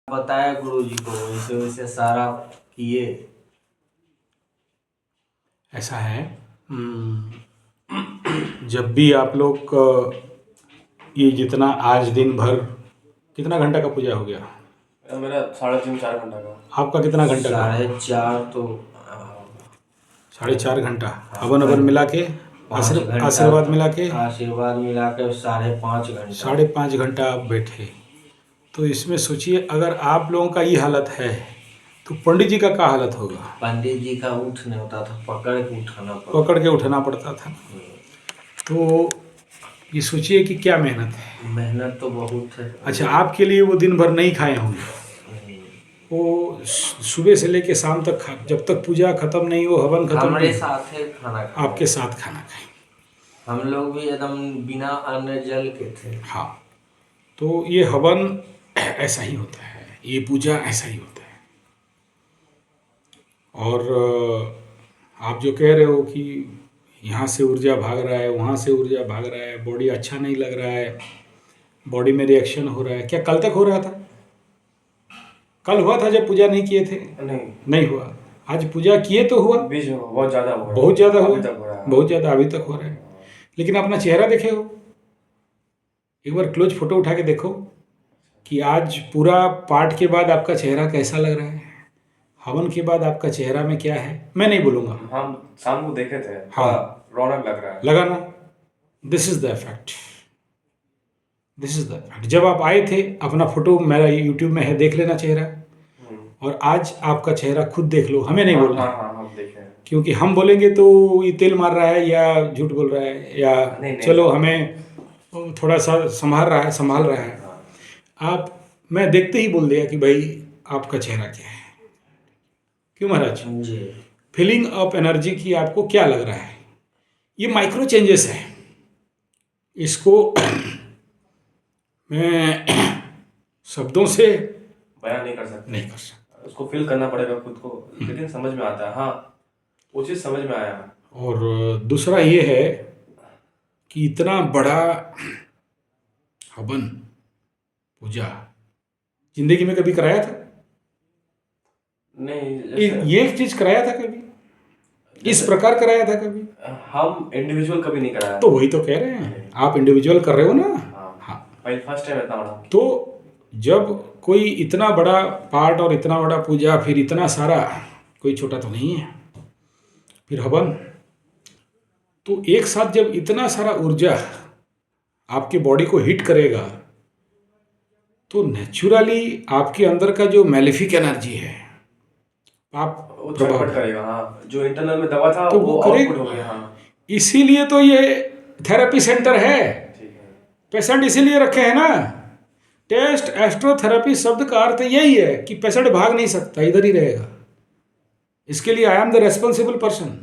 बताया गुरुजी को, वैसे वैसे सारा किए। ऐसा है। जब भी आप लोग ये जितना आज दिन भर कितना घंटा का पूजा हो गया? मेरा 3.5-4 घंटा का। आपका कितना घंटा का? 4.5 तो 4.5 घंटा। हवन मिला के 5 घंटा, आशीर्वाद मिला के आशीर्वाद मिला के 5.5 घंटा। 5.5 घंटा आप बैठे। तो इसमें सोचिए, अगर आप लोगों का ये हालत है तो पंडित जी का क्या हालत होगा? पंडित जी का उठ नहीं होता था, पकड़ के उठाना पड़ता था। तो ये सोचिए कि क्या मेहनत है। मेहनत तो बहुत है। अच्छा, आपके लिए वो दिन भर नहीं खाए होंगे, वो सुबह से लेके शाम तक जब तक पूजा खत्म नहीं हो, हवन खत्म हमारे नहीं, साथ है खाना खाए। आपके साथ खाना खाए। हम लोग भी एकदम बिना अन्न जल के थे। हाँ, तो ये हवन ऐसा ही होता है, ये पूजा ऐसा ही होता है। और आप जो कह रहे हो कि यहाँ से ऊर्जा भाग रहा है, वहाँ से ऊर्जा भाग रहा है, बॉडी अच्छा नहीं लग रहा है, बॉडी में रिएक्शन हो रहा है, क्या कल तक हो रहा था? कल हुआ था जब पूजा नहीं किए थे? नहीं हुआ। आज पूजा किए तो हुआ, बीच में बहुत ज़्यादा हुआ, बहुत ज़्यादा हुआ, बहुत ज़्यादा अभी तक हो रहा है। लेकिन अपना चेहरा देखे हो, एक बार क्लोज फोटो उठा के देखो कि आज पूरा पाठ के बाद आपका चेहरा कैसा लग रहा है, हवन के बाद आपका चेहरा में क्या है। मैं नहीं बोलूँगा, हम शाम को देखे थे। हाँ, रौनक लग रहा है, लगा ना। This is the effect, this is the effect. जब आप आए थे, अपना फोटो मेरा यूट्यूब में है, देख लेना चेहरा, और आज आपका चेहरा खुद देख लो। हमें नहीं बोलना, हम देखे, क्योंकि क्योंकि हम बोलेंगे तो ये तेल मार रहा है या झूठ बोल रहा है या नहीं, चलो हमें थोड़ा सा संभाल रहा है। आप, मैं देखते ही बोल दिया कि भाई आपका चेहरा क्या है। क्यों महाराज? जी। फीलिंग ऑफ एनर्जी की आपको क्या लग रहा है? ये माइक्रो चेंजेस है, इसको मैं शब्दों से बयान नहीं कर सकता, उसको फील करना पड़ेगा खुद को, लेकिन समझ में आता है। हाँ, वो चीज़ समझ में आया। और दूसरा ये है कि इतना बड़ा हवन पूजा जिंदगी में कभी कराया था? नहीं। ये चीज कराया था कभी? इस प्रकार कराया था कभी? हम इंडिविजुअल कभी नहीं कराया। तो वही तो कह रहे हैं, आप इंडिविजुअल कर रहे हो ना। हाँ, फर्स्ट टाइम इतना बड़ा। तो जब कोई इतना बड़ा पाठ और इतना बड़ा पूजा, फिर इतना सारा, कोई छोटा तो नहीं है, फिर हवन, तो एक साथ जब इतना सारा ऊर्जा आपके बॉडी को हिट करेगा तो नेचुरली आपके अंदर का जो मैलिफिक एनर्जी है आप प्रभाव करेगा। हाँ, जो इंटरनल में दवा था तो वो आउटपुट हो गया। हाँ, इसीलिए तो ये थेरेपी सेंटर है, पेशेंट इसीलिए रखे हैं ना। टेस्ट एस्ट्रोथेरेपी शब्द का अर्थ यही है कि पेशेंट भाग नहीं सकता, इधर ही रहेगा। इसके लिए I am the responsible person.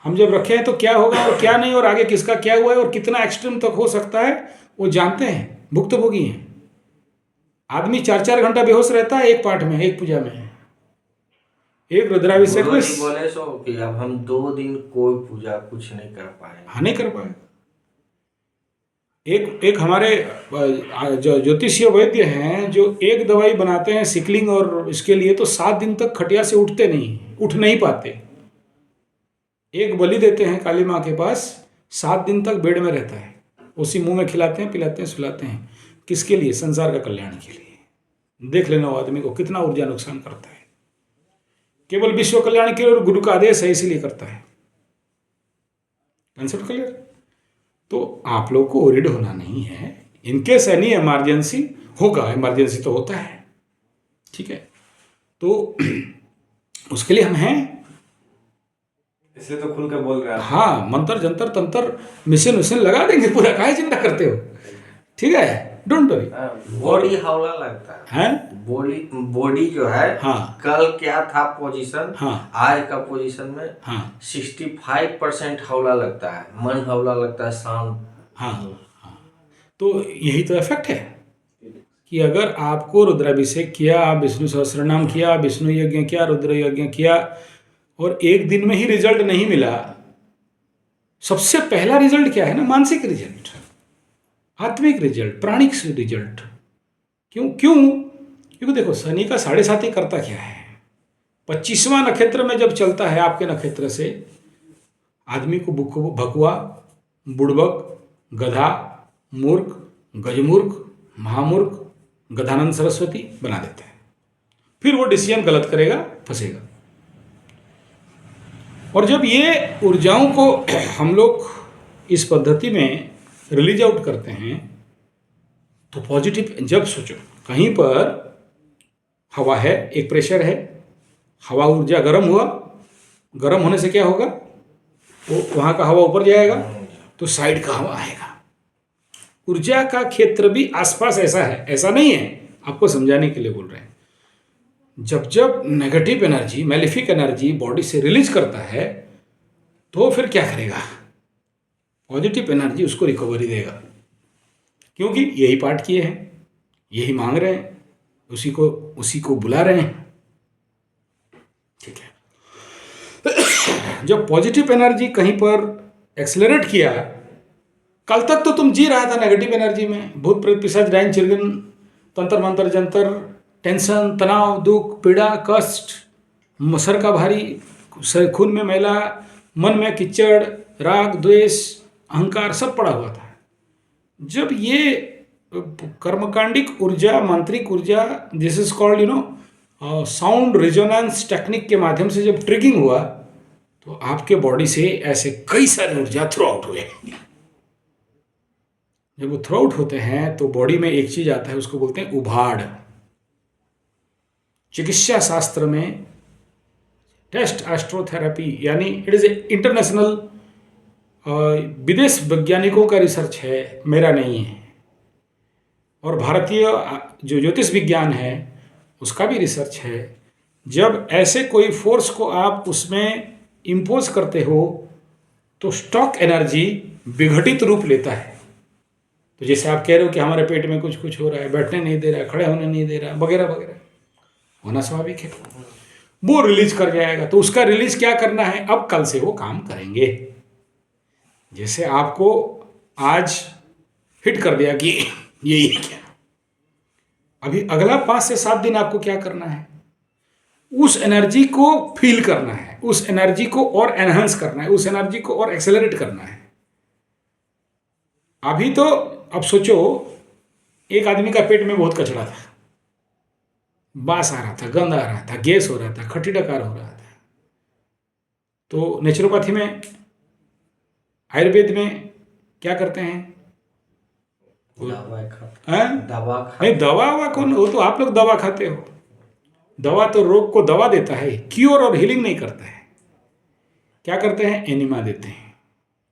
हम जब रखे हैं तो क्या होगा और क्या नहीं, और आगे किसका क्या हुआ है और कितना एक्सट्रीम तक हो सकता है वो जानते हैं, भुक्तभोगी हैं। आदमी 4-4 घंटा बेहोश रहता है एक पाठ में, एक पूजा में, एक रुद्राभिषेक में। बोले सो कि अब हम 2 दिन कोई पूजा कुछ नहीं कर पाए। हाँ, नहीं कर पाए। एक हमारे जो ज्योतिषीय वैद्य हैं, जो एक दवाई बनाते हैं सिकलिंग और इसके लिए, तो 7 दिन तक खटिया से उठ नहीं पाते। एक बलि देते हैं काली माँ के पास, 7 दिन तक बेड में रहता है, उसी मुंह में खिलाते हैं, पिलाते हैं, सुलाते हैं। किसके लिए? संसार का कल्याण के लिए। देख लेना वो आदमी को कितना ऊर्जा नुकसान करता है। केवल विश्व कल्याण के लिए, और गुरु का आदेश है इसीलिए करता है। Concept clear? तो आप लोग को ओरिड होना नहीं है। इनकेस एनी इमरजेंसी होगा, इमरजेंसी तो होता है, ठीक है, तो उसके लिए हम हैं, इसलिए तो खुल कर बोल रहा है। हाँ, मंत्र जंतर तंत्र मिशन लगा देंगे पूरा, काहे चिंता करते हो, ठीक है, डोंट वरी। बॉडी हौला लगता है, बॉडी जो है। हाँ, कल क्या था पोजीशन, हाँ, आज का पोजीशन में, हाँ, 65% हौला लगता है, मन हौला लगता है, शांत। हाँ, हाँ, तो यही तो इफेक्ट है कि अगर आपको रुद्राभिषेक किया, विष्णु सहस्त्रनाम किया, विष्णु यज्ञ किया, रुद्र यज्ञ किया, और एक दिन में ही रिजल्ट नहीं मिला। सबसे पहला रिजल्ट क्या है ना? मानसिक रिजल्ट, आत्मिक रिजल्ट, प्राणिक रिजल्ट। क्यों? क्योंकि देखो शनि का 7.5 करता क्या है, 25वां नक्षत्र में जब चलता है आपके नक्षत्र से, आदमी को भकुआ, बुड़बक, गधा, मूर्ख, गजमूर्ख, महामूर्ख, गधानंद सरस्वती बना देता है। फिर वो डिसीजन गलत करेगा, फंसेगा। और जब ये ऊर्जाओं को हम लोग इस पद्धति में रिलीज आउट करते हैं तो पॉजिटिव, जब सोचो कहीं पर हवा है, एक प्रेशर है, हवा ऊर्जा गर्म हुआ, गर्म होने से क्या होगा, वो वहाँ का हवा ऊपर जाएगा तो साइड का हवा आएगा। ऊर्जा का क्षेत्र भी आसपास ऐसा है, ऐसा नहीं है, आपको समझाने के लिए बोल रहे हैं। जब जब negative energy, malefic energy body से रिलीज करता है तो फिर क्या करेगा, पॉजिटिव एनर्जी उसको रिकवरी देगा, क्योंकि यही पाठ किए हैं, यही मांग रहे हैं, उसी को बुला रहे हैं। ठीक है, जब पॉजिटिव एनर्जी कहीं पर एक्सेलरेट किया, कल तक तो तुम जी रहा था नेगेटिव एनर्जी में, भूत प्रेत पिशाच डायन चिरगन, तंत्र मंत्र जंतर, टेंशन, तनाव, दुख, पीड़ा, कष्ट, सर का भारी, खून में मैला, मन में कीचड़, राग, द्वेष, अहंकार सब पड़ा हुआ था। जब ये कर्मकांडिक ऊर्जा, मांत्रिक ऊर्जा, this is called sound resonance technique के माध्यम से जब ट्रिगिंग हुआ तो आपके बॉडी से ऐसे कई सारे ऊर्जा थ्रो आउट हुए। जब वो थ्रो आउट होते हैं तो बॉडी में एक चीज आता है, उसको बोलते हैं उभाड़। चिकित्सा शास्त्र में टेस्ट एस्ट्रोथेरेपी, यानी इट इज ए इंटरनेशनल, विदेश वैज्ञानिकों का रिसर्च है, मेरा नहीं है। और भारतीय जो ज्योतिष विज्ञान है उसका भी रिसर्च है। जब ऐसे कोई फोर्स को आप उसमें इम्पोज करते हो तो स्टॉक एनर्जी विघटित रूप लेता है। तो जैसे आप कह रहे हो कि हमारे पेट में कुछ हो रहा है, बैठने नहीं दे रहा है, खड़े होने नहीं दे रहा है, वगैरह वगैरह, होना स्वाभाविक है, वो रिलीज कर जाएगा। तो उसका रिलीज क्या करना है, अब कल से वो काम करेंगे। जैसे आपको आज हिट कर दिया कि यही है क्या, अभी अगला 5 से 7 दिन आपको क्या करना है, उस एनर्जी को फील करना है, उस एनर्जी को और एनहांस करना है, उस एनर्जी को और एक्सेलरेट करना है। अभी तो अब सोचो, एक आदमी का पेट में बहुत कचरा था, बास आ रहा था, गंद आ रहा था, गैस हो रहा था, खट्टी डकार हो रहा था। तो नेचुरोपैथी में, आयुर्वेद में क्या करते हैं, नहीं दवा कौन, वो तो आप लोग दवा खाते हो। दवा तो रोग को दवा देता है, क्योर और हीलिंग नहीं करता है। क्या करते हैं, एनिमा देते हैं।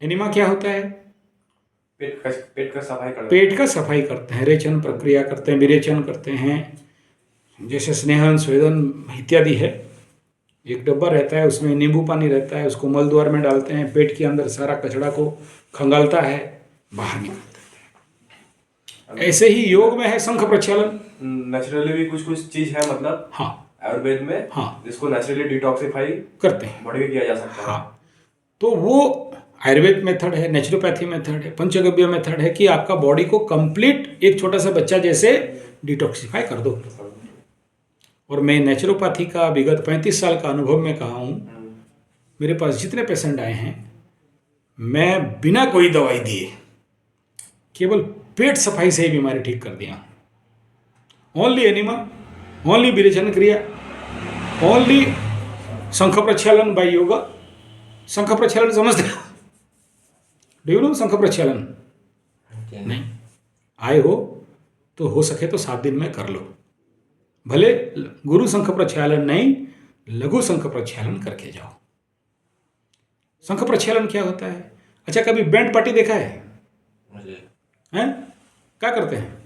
एनिमा क्या होता है, पेट का सफाई करते हैं, रेचन प्रक्रिया करते हैं, विरेचन करते हैं। जैसे स्नेहन, स्वेदन इत्यादि है। एक डब्बा रहता है, उसमें नींबू पानी रहता है, उसको मल द्वार में डालते हैं, पेट के अंदर सारा कचरा को खंगालता है, बाहर निकल देता है। ऐसे ही योग में है शंख प्रक्षालन। नेचुरली भी कुछ चीज है, मतलब हाँ, आयुर्वेद में, हाँ, जिसको नेचुरली डिटॉक्सिफाई करते हैं, बॉडी में किया जा सकता है। हाँ, तो वो आयुर्वेद मेथड है, नेचुरोपैथी मेथड है, पंचगव्य मेथड है कि आपका बॉडी को कंप्लीट एक छोटा सा बच्चा जैसे डिटॉक्सिफाई कर दो। और मैं नेचुरोपैथी का विगत 35 साल का अनुभव में कहा हूँ, मेरे पास जितने पेशेंट आए हैं, मैं बिना कोई दवाई दिए केवल पेट सफाई से ही बीमारी ठीक कर दिया। ओनली एनिमा, ओनली विरेचन क्रिया, ओनली शंख प्रक्षालन बाय योगा। शंख प्रक्षालन समझते हो? डू यू नो शंख प्रक्षालन? नहीं आए हो तो हो सके तो 7 दिन में कर लो, भले गुरु शंख प्रक्षालन नहीं, लघु शंख प्रक्षालन करके जाओ। शंख प्रक्षालन क्या होता है? अच्छा, कभी बैंड पार्टी देखा है? हैं? क्या करते हैं?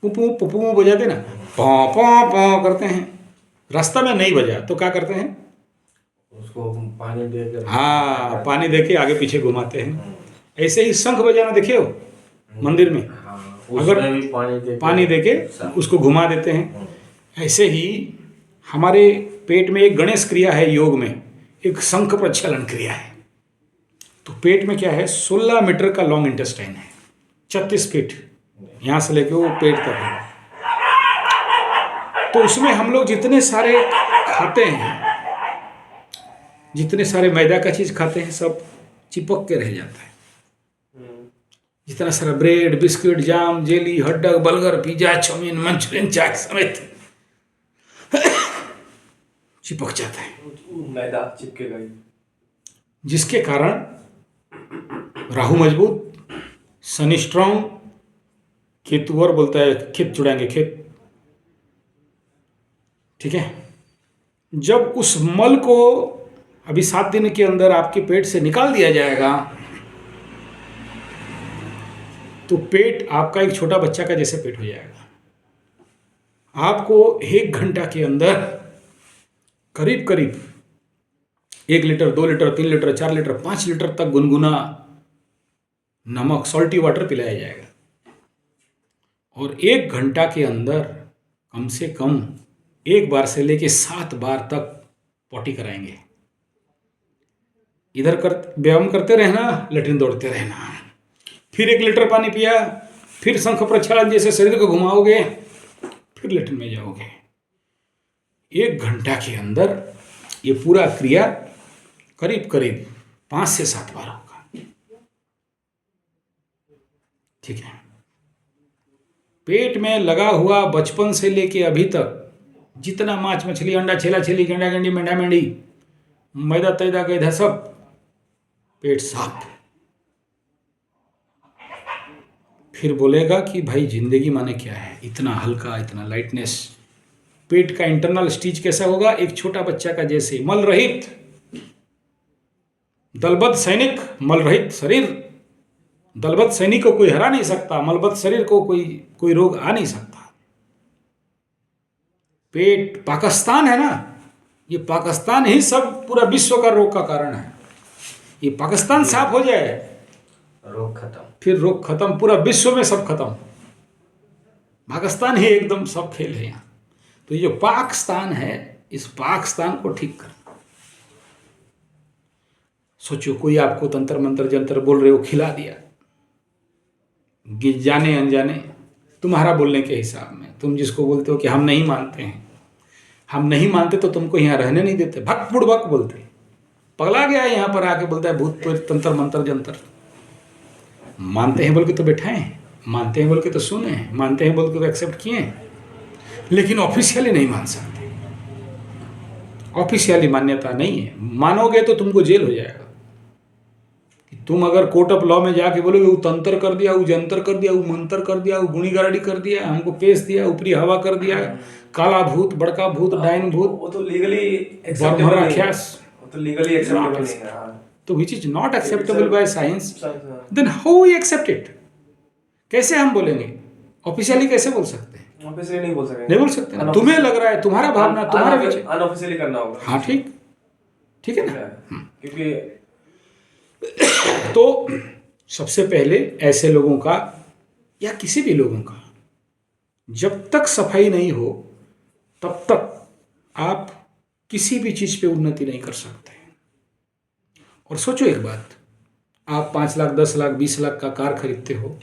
पुपू पुपू बजाते ना, पौ पौ पौ करते हैं। रास्ता में नहीं बजा तो क्या करते हैं? उसको पानी देकर, हाँ, पानी देके आगे पीछे घुमाते हैं। ऐसे ही शंख बजाना देखे हो मंदिर में? अगर भी पानी देके उसको घुमा देते हैं। ऐसे ही हमारे पेट में एक गणेश क्रिया है योग में, एक शंख प्रक्षालन क्रिया है। तो पेट में क्या है, 16 मीटर का लॉन्ग इंटेस्टाइन है, 36 फीट यहाँ से लेके वो पेट तक है। तो उसमें हम लोग जितने सारे खाते हैं, जितने सारे मैदा का चीज़ खाते हैं, सब चिपक के रह जाता है। जितना सारा bread, biscuit, jam, jelly, hotdog, burger, pizza, chow mein, Manchurian, chaat समेत चिपक जाता है, मैदा चिपकेगा ही। जिसके कारण राहु मजबूत, शनि स्ट्रांग, केतु और बोलता है खेत चुड़ाएंगे खेत। ठीक है, जब उस मल को अभी 7 दिन के अंदर आपके पेट से निकाल दिया जाएगा तो पेट आपका एक छोटा बच्चा का जैसे पेट हो जाएगा। आपको 1 घंटा के अंदर करीब करीब 1 litre, 2 litre, 3 litre, 4 litre, 5 litre तक गुनगुना नमक, सॉल्टी वाटर पिलाया जाएगा। और 1 घंटा के अंदर कम से कम 1 बार से लेके 7 बार तक पॉटी कराएंगे। इधर व्यायाम करते रहना, लेटरिन दौड़ते रहना। फिर 1 लीटर पानी पिया, फिर शंख प्रक्षालन जैसे शरीर को घुमाओगे, फिर लेटरिन में जाओगे। 1 घंटा के अंदर ये पूरा क्रिया करीब करीब 5 से 7 बार होगा। ठीक है, पेट में लगा हुआ बचपन से लेके अभी तक जितना मांस मछली, अंडा, छेला छेली, गेंडा गेंडी, मेंढा मेंढी, मैदा तैदा गैधा, सब पेट साफ। फिर बोलेगा कि भाई जिंदगी माने क्या है, इतना हल्का, इतना लाइटनेस। पेट का इंटरनल स्टीच कैसा होगा, एक छोटा बच्चा का जैसे, मल रहित, दलबद्ध सैनिक, मल रहित शरीर। दलबद्ध सैनिक को कोई हरा नहीं सकता, मलबद्ध शरीर को कोई रोग आ नहीं सकता। पेट पाकिस्तान है ना, ये पाकिस्तान ही सब पूरा विश्व का रोग का कारण है। ये पाकिस्तान साफ हो जाए, रोग खत्म, फिर रोग खत्म, पूरा विश्व में सब खत्म। पाकिस्तान ही एकदम सब खेल है यहाँ। तो ये जो पाकिस्तान है, इस पाकिस्तान को ठीक करना। सोचो कोई आपको तंत्र मंत्र जंतर बोल रहे हो, खिला दिया, जाने अनजाने तुम्हारा बोलने के हिसाब में, तुम जिसको बोलते हो कि हम नहीं मानते हैं, हम नहीं मानते तो तुमको यहाँ रहने नहीं देते, भक बुड़बक बोलते, पगला गया है यहाँ पर आके बोलता है भूत प्रेत तंत्र मंत्र जंतर। मानते हैं बोल के तो बैठाए हैं, मानते हैं बोल के तो सुने हैं, मानते हैं बोल के तो एक्सेप्ट किए हैं, लेकिन ऑफिशियली नहीं मान सकते। ऑफिशियली मान्यता नहीं है, मानोगे तो तुमको जेल हो जाएगा। तुम अगर कोर्ट ऑफ लॉ में जाके बोलोगे वो तंत्र कर दिया, वो जंतर कर दिया, वो मंत्र कर दिया, वो गुणी गारडी कर दिया, हमको पेश दिया, ऊपरी हवा कर दिया, काला भूत, बड़का भूत, डाइन भूत, वो तो लीगली एक्सेप्टेबल नहीं है, वो तो लीगली एक्सेप्टेबल नहीं है। तो which is not acceptable by science, then how we accept it? कैसे हम बोलेंगे? ऑफिशियली कैसे बोल सकते हैं? ऑफिशियली नहीं बोल सकते, नहीं बोल सकते। तुम्हें लग रहा है, तुम्हारा भावना, तुम्हारा विचार, अनऑफिशियली करना होगा। हाँ ठीक, ठीक है ना। क्योंकि तो सबसे पहले ऐसे लोगों का या किसी भी लोगों का जब तक सफाई नहीं हो तब तक आप किसी भी चीज़ पे उन्नति नहीं कर सकते। और सोचो एक बात, आप 5 लाख, 10 लाख, 20 लाख का कार खरीदते हो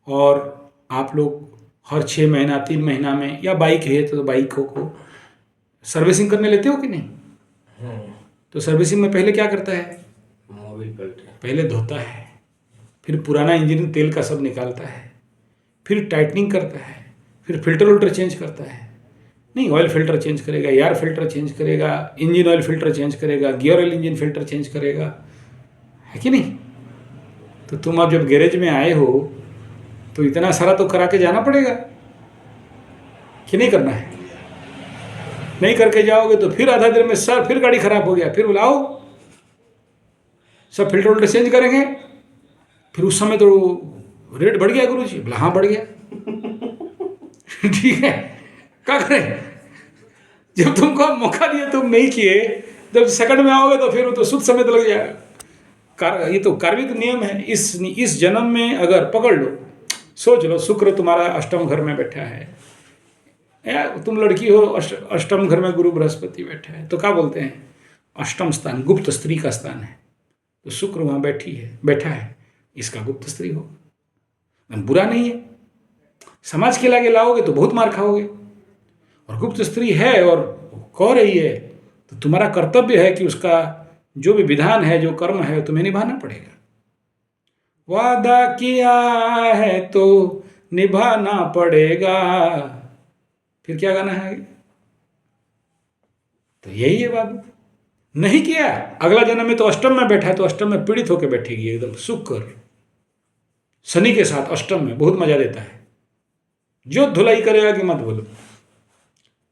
और आप लोग हर 6 महीना, 3 महीना में, या बाइक है तो बाइकों को सर्विसिंग करने लेते हो कि नहीं? तो सर्विसिंग में पहले क्या करता है? मोबिल पहले धोता है, फिर पुराना इंजन तेल का सब निकालता है, फिर टाइटनिंग करता है, फिर फिल्टर उल्टर चेंज करता है। नहीं, ऑयल फिल्टर चेंज करेगा, एयर फिल्टर चेंज करेगा, इंजन ऑयल फिल्टर चेंज करेगा, gear oil engine filter change करेगा, है कि नहीं? तो तुम अब जब गैरेज में आए हो तो इतना सारा तो करा के जाना पड़ेगा कि नहीं करना है? नहीं करके जाओगे तो फिर आधा देर में सर फिर गाड़ी खराब हो गया, फिर बुलाओ, सब फिल्टर उल्टर चेंज करेंगे। फिर उस समय तो रेट बढ़ गया गुरुजी, बोला हाँ बढ़ गया। ठीक है, क्या करें? जब तुमको मौका दिया तुम नहीं किए, जब सेकंड में आओगे तो फिर वो तो शुद्ध समय तो लग जाएगा। ये तो कार्मिक नियम है। इस जन्म में अगर पकड़ लो, सोच लो, शुक्र तुम्हारा अष्टम घर में बैठा है, या तुम लड़की हो, अष्टम घर में गुरु बृहस्पति बैठा है, तो क्या बोलते हैं? अष्टम स्थान गुप्त स्त्री का स्थान है, तो शुक्र वहाँ बैठा है, इसका गुप्त स्त्री हो, बुरा नहीं है। समाज के लागे लाओगे तो बहुत मार खाओगे। और गुप्त स्त्री है और कह रही है, तो तुम्हारा कर्तव्य है कि उसका जो भी विधान है, जो कर्म है, तुम्हें निभाना पड़ेगा। वादा किया है तो निभाना पड़ेगा। फिर क्या गाना है? तो यही है बाबू। नहीं किया, अगला जन्म में तो अष्टम में बैठा है, तो अष्टम में पीड़ित होकर बैठेगी एकदम। शुक्र शनि के साथ अष्टम में बहुत मजा देता है। जो धुलाई करेगा कि मत बोलो।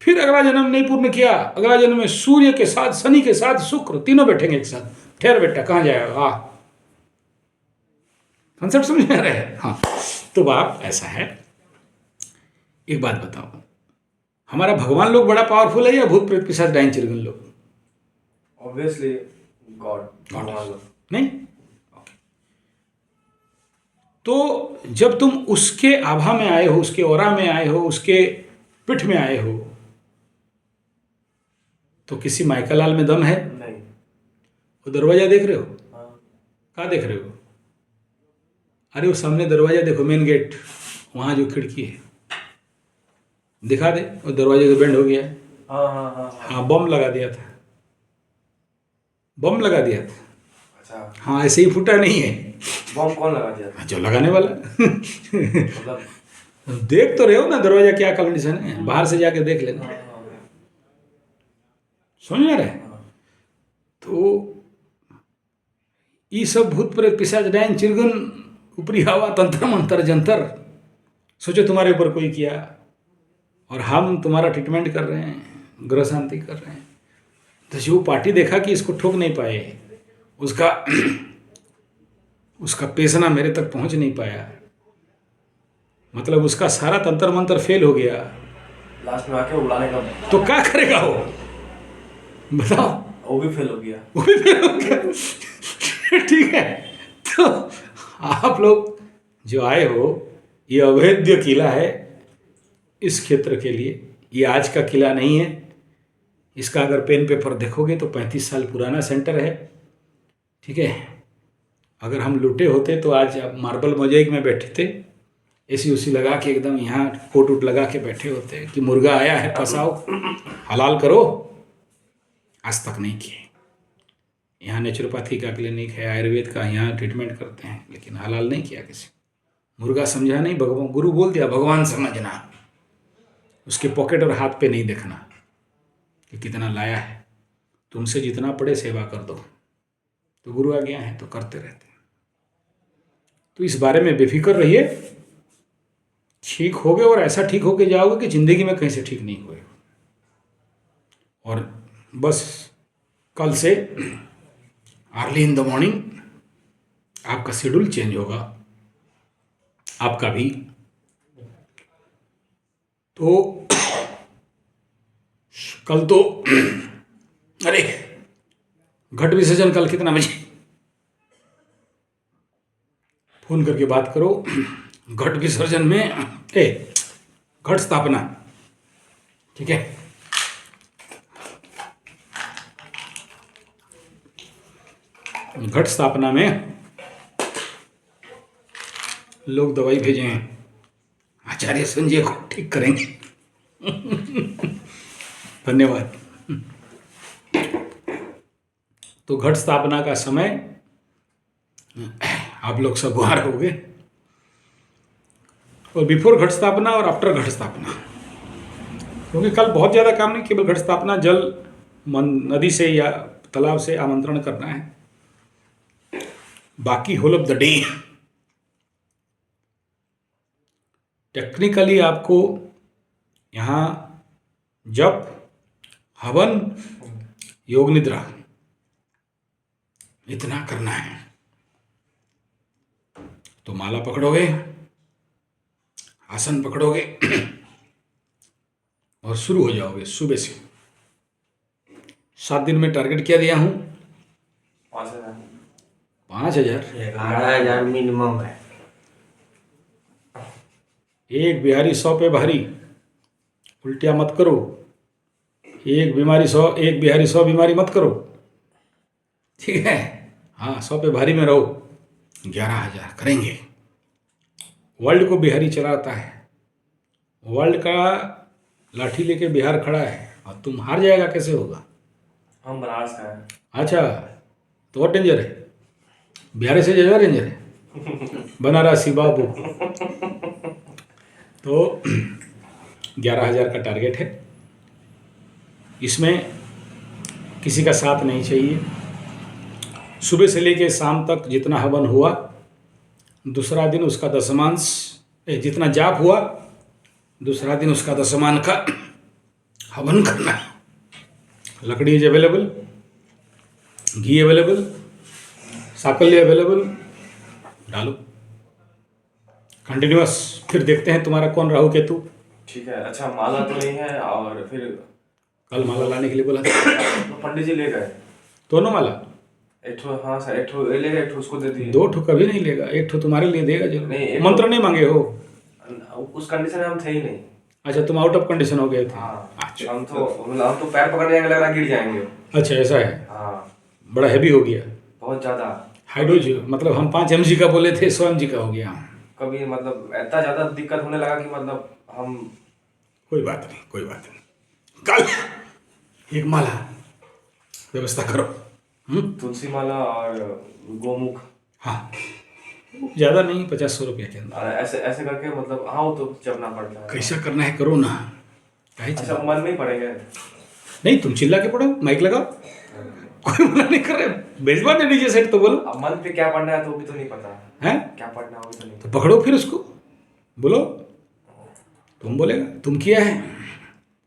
फिर अगला जन्म नहीं पूर्ण किया, अगला जन्म में सूर्य के साथ, शनि के साथ, शुक्र, तीनों बैठेंगे एक साथ। ठहर बेटा, कहाँ जाएगा? कॉन्सेप्ट समझ में आ रहा है? हाँ। तो बाप ऐसा है। एक बात बताओ, हमारा भगवान लोग बड़ा पावरफुल है या भूत प्रेत पिशाच डायन चिरगन लोग? ऑब्वियसली गॉड, भगवान लोग। नहीं? तो जब तुम उसके आभा में आए हो, उसके ओरा में आए हो, उसके पिठ में आए हो, तो किसी माइकालाल में दम है? नहीं। वो दरवाजा देख रहे हो? हाँ। कहाँ देख रहे हो? अरे वो सामने दरवाजा देखो, मेन गेट, वहाँ जो खिड़की है दिखा दे, वो दरवाजे का बेंड हो गया है। हाँ, बम लगा दिया था, बम लगा दिया था। अच्छा। हाँ, ऐसे ही फूटा नहीं है। बम कौन लगा दिया था? जो लगाने वाला। मतलब देख तो रहे हो ना दरवाजा क्या कंडीशन है, बाहर से जाके देख लेना। समझ में आ रहा है? तो ये सब भूत प्रेत पिशाच डायन चिरगन, ऊपरी हवा, तंत्र मंत्र जंतर, सोचो तुम्हारे ऊपर कोई किया और हम तुम्हारा ट्रीटमेंट कर रहे हैं, ग्रह शांति कर रहे हैं। तो जो पार्टी देखा कि इसको ठोक नहीं पाए, उसका पेशना मेरे तक पहुंच नहीं पाया, मतलब उसका सारा तंत्र मंत्र फेल हो गया, लास्ट में आके उड़ाने का, तो क्या करेगा वो? बताओ। वो भी फेल हो गया। वो भी फेल हो गया। ठीक है। तो आप लोग जो आए हो, ये अभेद्य किला है इस क्षेत्र के लिए। ये आज का किला नहीं है। इसका अगर पेन पेपर देखोगे तो 35 साल पुराना सेंटर है। ठीक है। अगर हम लूटे होते तो आज आप मार्बल मोज़ेक में बैठे थे, एसी उसी लगा के एकदम यहाँ कोट उट लगा के बैठे होते कि मुर्गा आया है, फंसाओ, हलाल करो। आज तक नहीं किए। यहाँ नेचुरोपैथी का क्लिनिक है, आयुर्वेद का, यहाँ ट्रीटमेंट करते हैं, लेकिन हलाल नहीं किया किसी। मुर्गा समझा नहीं, भगवान गुरु बोल दिया भगवान समझना। उसके पॉकेट और हाथ पे नहीं देखना कि कितना लाया है। तुमसे जितना पड़े सेवा कर दो। तो गुरु आ गया है तो करते रहते हैं। तो इस बारे में बेफिक्र रहिए, ठीक होगे और ऐसा ठीक होके जाओगे कि जिंदगी में कहीं से ठीक नहीं हुए। और बस कल से अर्ली इन द मॉर्निंग आपका शेड्यूल चेंज होगा, आपका भी। तो कल तो अरे घट विसर्जन कल कितना बजे? फोन करके बात करो। घट विसर्जन में घट स्थापना, ठीक है। घट स्थापना में लोग दवाई भेजे हैं, आचार्य संजय को ठीक करेंगे। धन्यवाद। तो घट स्थापना का समय आप लोग सब गुहार हो गए, और बिफोर घट स्थापना और आफ्टर घट स्थापना, क्योंकि कल बहुत ज़्यादा काम नहीं, केवल घट स्थापना, जल नदी से या तालाब से आमंत्रण करना है, बाकी whole of the day technically आपको यहाँ जप, हवन, योग निद्रा इतना करना है। तो माला पकड़ोगे, आसन पकड़ोगे और शुरू हो जाओगे सुबह से। 7 दिन में टारगेट क्या दिया हूँ? 5,000। 11,000 मिनिमम है। एक बिहारी 100 पे भारी, उल्टिया मत करो। एक बिहारी 100 बीमारी मत करो, ठीक है। हाँ, 100 पे भारी में रहो। 11,000 करेंगे। वर्ल्ड को बिहारी चलाता है। वर्ल्ड का लाठी लेके बिहार खड़ा है और तुम हार जाएगा, कैसे होगा? हम बनारस का है। अच्छा, तो और डेंजर है, बिहार से ज़्यादा डेंजर है बनारसी बाबू। तो 11,000 का टारगेट है, इसमें किसी का साथ नहीं चाहिए। सुबह से लेके शाम तक जितना हवन हुआ, दूसरा दिन उसका दशमांश, जितना जाप हुआ दूसरा दिन उसका दशमान का हवन करना। लकड़ी is available, ghee available, Shakalya available, डालो कंटिन्यूअस। फिर देखते हैं तुम्हारा कौन राहु केतु। ठीक है। अच्छा, माला तो नहीं है, और फिर कल माला लाने के लिए बोला था, तो पंडित जी ले गए दोनों माला। एक ठो, हाँ सर, एक ठो ले गए, एक ठो उसको दे दिए। 2 ठो कभी नहीं लेगा, 1 ठो तुम्हारे लिए देगा जरूर। नहीं, एक मंत्र नहीं मांगे हो? उस कंडीशन में हम थे ही नहीं। अच्छा, तुम आउट ऑफ कंडीशन हो गए थे। हाँ, अच्छा, हम तो पैर पकड़ने जाएंगे, लग रहा गिर जाएंगे। अच्छा ऐसा है। हाँ, बड़ा हैवी हो गया, बहुत ज्यादा। हाइडोज, मतलब हम 5 mg का बोले थे, 100 mg का हो गया। कभी मतलब इतना ज्यादा दिक्कत होने लगा कि मतलब हम। कोई बात नहीं, कोई बात नहीं। कल एक माला व्यवस्था करो। तुलसी माला और गोमुख। हाँ, ज़्यादा नहीं, 50-100 रुपये के अंदर। ऐसे ऐसे करके मतलब, हाँ वो तो जपना पड़ता है। कैसा करना है करो ना। अच्छा, मन में ही पड़ेंगे? नहीं, तुम चिल्ला के पढ़ो, माइक लगाओ, कोई मना नहीं कर रहे। भेजवा दे डीजे सेट तो बोलो। अब मन पे क्या पढ़ना है तो भी तो नहीं पता है, क्या पढ़ना है वो भी तो नहीं। तो पकड़ो फिर उसको, बोलो। तुम बोलेगा तुम किया है,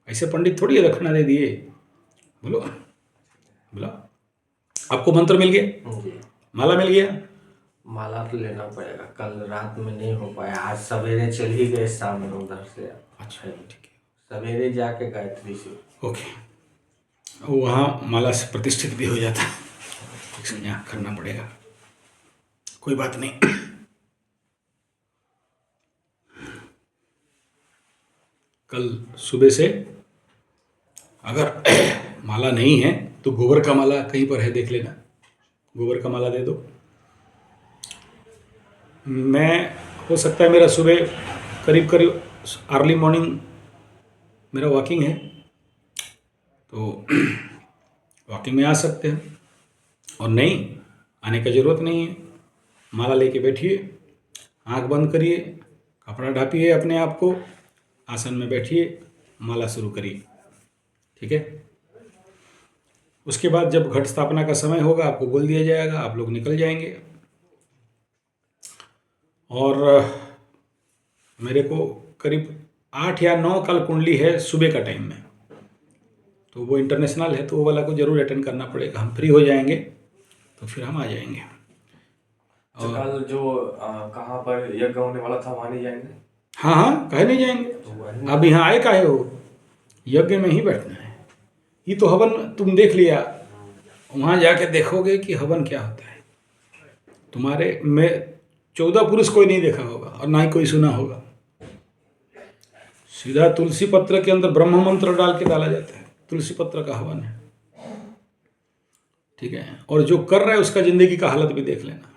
ऐसे पंडित थोड़ी रखना दे दिए। बोलो, बोला। आपको मंत्र मिल गया, जी। माला मिल गया। माला तो लेना पड़ेगा, कल रात में नहीं हो पाया, आज सवेरे चल ही गए शाम में उधर से। अच्छा ठीक है, सवेरे जाके गायत्री से। ओके। वहाँ माला से प्रतिष्ठित भी हो जाता, इसमें यहाँ करना पड़ेगा, कोई बात नहीं। कल सुबह से अगर माला नहीं है तो गोबर का माला कहीं पर है, देख लेना, गोबर का माला दे दो। मैं, हो सकता है मेरा सुबह करीब करीब अर्ली मॉर्निंग मेरा वॉकिंग है, तो वॉकिंग में आ सकते हैं, और नहीं आने का ज़रूरत नहीं है। माला लेके बैठिए, आंख बंद करिए, कपड़ा ढापिए अपने आप को, आसन में बैठिए, माला शुरू करिए, ठीक है। उसके बाद जब घट स्थापना का समय होगा आपको बोल दिया जाएगा, आप लोग निकल जाएंगे। और मेरे को करीब 8 या 9 कल कुंडली है सुबह का टाइम में, तो वो इंटरनेशनल है, तो वो वाला को ज़रूर अटेंड करना पड़ेगा। हम फ्री हो जाएंगे तो फिर हम आ जाएंगे। तो कल जो कहाँ पर यज्ञ होने वाला था वहाँ नहीं जाएंगे? हाँ हाँ, कहे नहीं जाएंगे। अब यहाँ आए काहे हो, यज्ञ में ही बैठना है। ये तो हवन तुम देख लिया, वहाँ जाके देखोगे कि हवन क्या होता है। तुम्हारे में 14 पुरुष कोई नहीं देखा होगा और ना ही कोई सुना होगा। सीधा तुलसी पत्र के अंदर ब्रह्म मंत्र डाल के डाला जाता है, तुलसी पत्र का हवन है, ठीक है। और जो कर रहा है उसका जिंदगी का हालत भी देख लेना।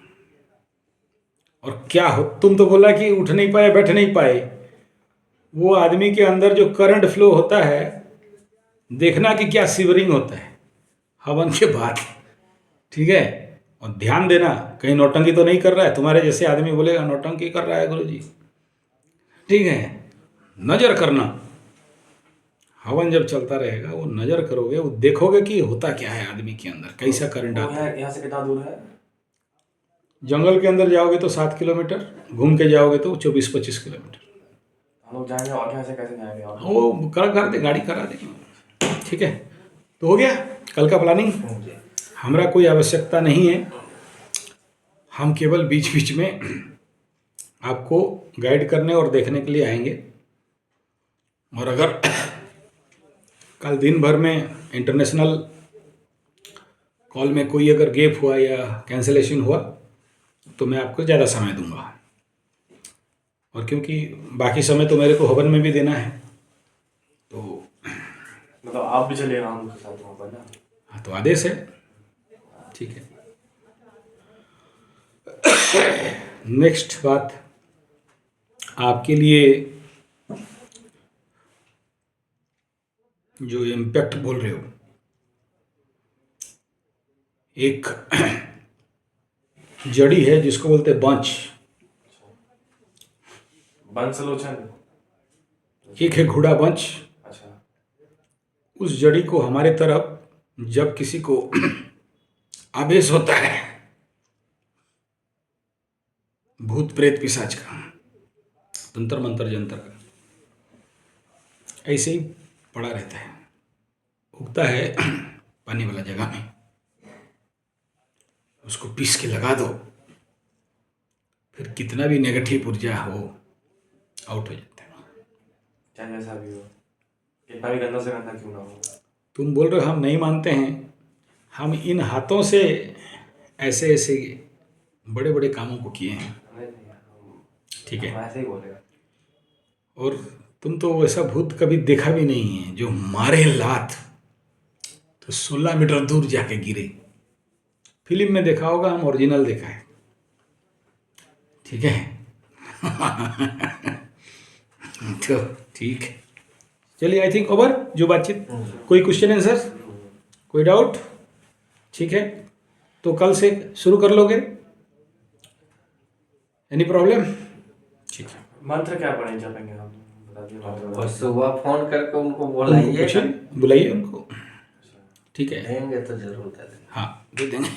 और क्या हो, तुम तो बोला कि उठ नहीं पाए, बैठ नहीं पाए, वो आदमी के अंदर जो करंट फ्लो होता है, देखना कि क्या शिवरिंग होता है हवन के बाद, ठीक है। और ध्यान देना कहीं नौटंकी तो नहीं कर रहा है। तुम्हारे जैसे आदमी बोलेगा नौटंकी कर रहा है गुरुजी, ठीक है। नज़र करना, हवन जब चलता रहेगा वो नज़र करोगे, वो देखोगे कि होता क्या है आदमी के अंदर, कैसा करंट आता है। यहाँ से कितना दूर है? जंगल के अंदर जाओगे तो 7 किलोमीटर, घूम के जाओगे तो 24-25 किलोमीटर। हम लोग जाएंगे और यहाँ से कैसे जाएंगे? और वो कर दे, गाड़ी करा देंगे, ठीक है। तो हो गया कल का प्लानिंग। हमारा कोई आवश्यकता नहीं है, हम केवल बीच बीच में आपको गाइड करने और देखने के लिए आएंगे। और अगर कल दिन भर में इंटरनेशनल कॉल में कोई अगर गैप हुआ या कैंसिलेशन हुआ तो मैं आपको ज़्यादा समय दूंगा। और क्योंकि बाकी समय तो मेरे को हवन में भी देना है, तो मतलब आप भी चलिएगा हमके साथ वहाँ पर ना? हाँ, तो आदेश है, ठीक है। नेक्स्ट बात आपके लिए, जो इम्पैक्ट बोल रहे हो, एक जड़ी है जिसको बोलते हैं बांच, बंसलोचन। एक है घोड़ा बांच। अच्छा। उस जड़ी को हमारे तरफ जब किसी को आवेश होता है भूत प्रेत पिशाच का, तंत्र मंत्र जंतर का, ऐसे ही पड़ा रहता है, उगता है पानी वाला जगह में, उसको पीस के लगा दो, फिर कितना भी नेगेटिव ऊर्जा हो आउट हो जाता है। चाहे जैसा भी हो, कितना भी गंदा से गंदा क्यों ना हो। तुम बोल रहे हो हम नहीं मानते हैं, हम इन हाथों से ऐसे ऐसे बड़े बड़े कामों को किए हैं, ठीक है। ऐसे ही बोलेगा। और तुम तो वैसा भूत कभी देखा भी नहीं है जो मारे लात तो 16 मीटर दूर जाके गिरे। फिल्म में देखा होगा, हम ओरिजिनल देखा है, ठीक है। तो ठीक है, चलिए, आई थिंक ओवर जो बातचीत। कोई क्वेश्चन आंसर, कोई डाउट? ठीक है, तो कल से शुरू कर लोगे? Any problem? ठीक है। मंत्र क्या पढ़े जपेंगे हम, बता दिए मंत्र। और सुबह फोन करके उनको बुलाइए, बुलाइए उनको, ठीक है। देंगे तो जरूर दे देंगे। हाँ, दे देंगे।